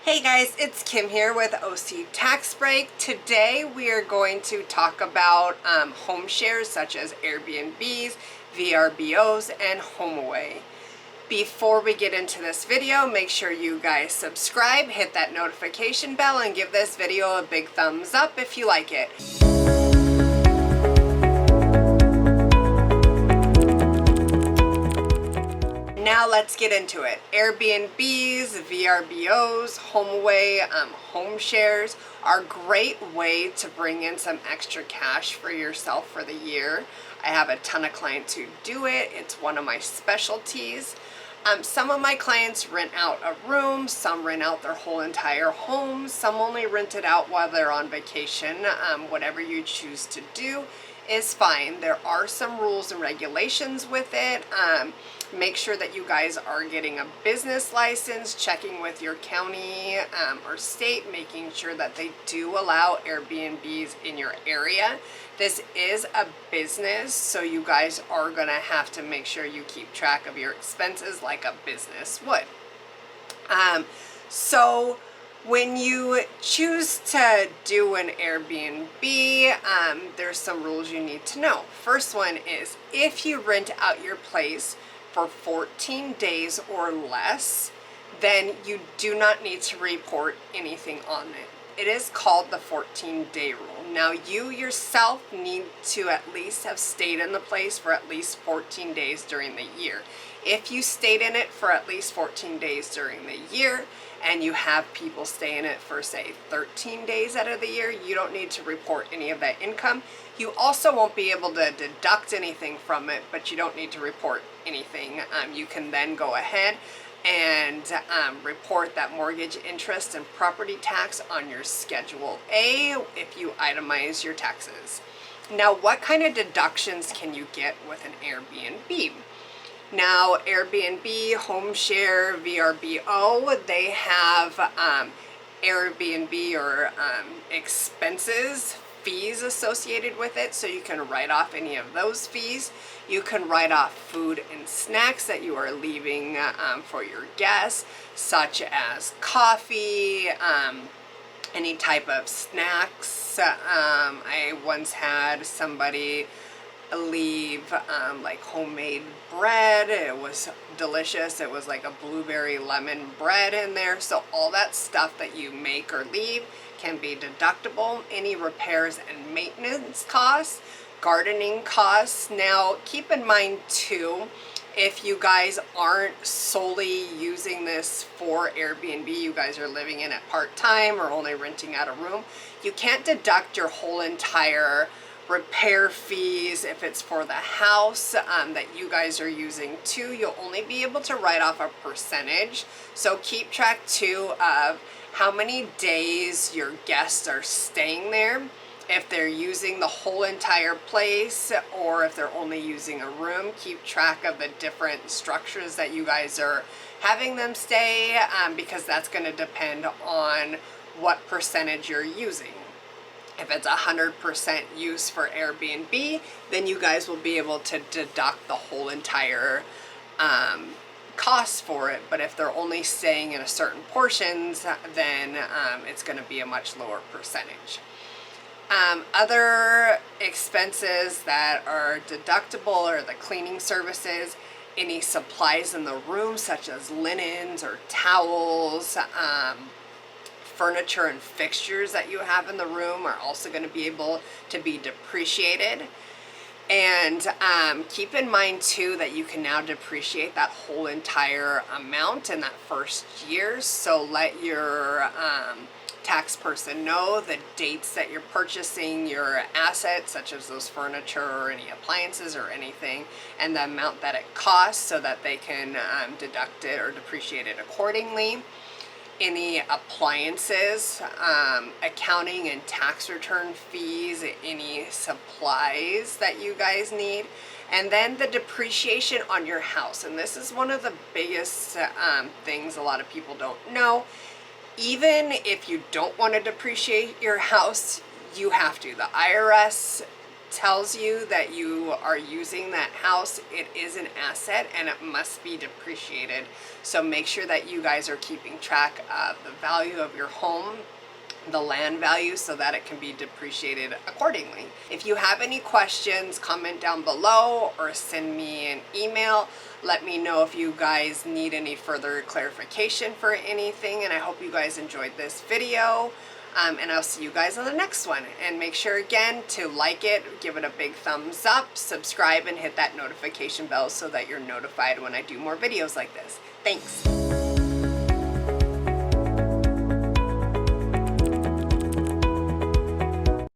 Hey guys, it's Kim here with OC Tax Break. Today we are going to talk about home shares such as Airbnbs, VRBOs, and HomeAway. Before we get into this video, make sure you guys subscribe, hit that notification bell, and give this video a big thumbs up if you like it. Now let's get into it. Airbnbs, VRBOs, HomeAway, home shares are a great way to bring in some extra cash for yourself for the year. I have a ton of clients who do it. It's one of my specialties. Some of my clients rent out a room, some rent out their whole entire home, some only rent it out while they're on vacation. Whatever you choose to do is fine. There are some rules and regulations with it. Make sure that you guys are getting a business license, checking with your county or state, making sure that they do allow Airbnbs in your area. This is a business, so you guys are gonna have to make sure you keep track of your expenses like a business would. So when you choose to do an Airbnb, there's some rules you need to know. First one is if you rent out your place for 14 days or less, then you do not need to report anything on it. It is called the 14-day rule. Now you yourself need to at least have stayed in the place for at least 14 days during the year. If you stayed in it for at least 14 days during the year and you have people stay in it for say 13 days out of the year, you don't need to report any of that income. You also won't be able to deduct anything from it, but you don't need to report anything. You can then go ahead and report that mortgage interest and property tax on your Schedule A if you itemize your taxes. Now, what kind of deductions can you get with an Airbnb? Now, Airbnb, HomeShare, VRBO, they have Airbnb or expenses, fees associated with it, so you can write off any of those fees. You can write off food and snacks that you are leaving for your guests, such as coffee, any type of snacks. I once had somebody leave like homemade bread. It was delicious. It was like a blueberry lemon bread in there. So all that stuff that you make or leave can be deductible. Any repairs and maintenance costs, gardening costs. Now keep in mind too, if you guys aren't solely using this for Airbnb, you guys are living in it part-time or only renting out a room, you can't deduct your whole entire repair fees if it's for the house that you guys are using too. You'll only be able to write off a percentage. So keep track too of how many days your guests are staying there, if they're using the whole entire place or if they're only using a room. Keep track of the different structures that you guys are having them stay because that's going to depend on what percentage you're using. If it's 100% use for Airbnb, then you guys will be able to deduct the whole entire cost for it. But if they're only staying in a certain portions, then it's going to be a much lower percentage. Other expenses that are deductible are the cleaning services, any supplies in the room such as linens or towels, furniture and fixtures that you have in the room are also going to be able to be depreciated. And keep in mind too that you can now depreciate that whole entire amount in that first year. So let your tax person know the dates that you're purchasing your assets, such as those furniture or any appliances or anything, and the amount that it costs so that they can deduct it or depreciate it accordingly. Any appliances, accounting and tax return fees, any supplies that you guys need, and then the depreciation on your house. And this is one of the biggest things a lot of people don't know. Even if you don't want to depreciate your house, you have to. The IRS tells you that you are using that house, it is an asset and it must be depreciated. So make sure that you guys are keeping track of the value of your home, the land value, so that it can be depreciated accordingly. If you have any questions, comment down below or send me an email. Let me know if you guys need any further clarification for anything, and I hope you guys enjoyed this video. And I'll see you guys on the next one. And make sure again to like it, give it a big thumbs up, subscribe, and hit that notification bell so that you're notified when I do more videos like this. Thanks.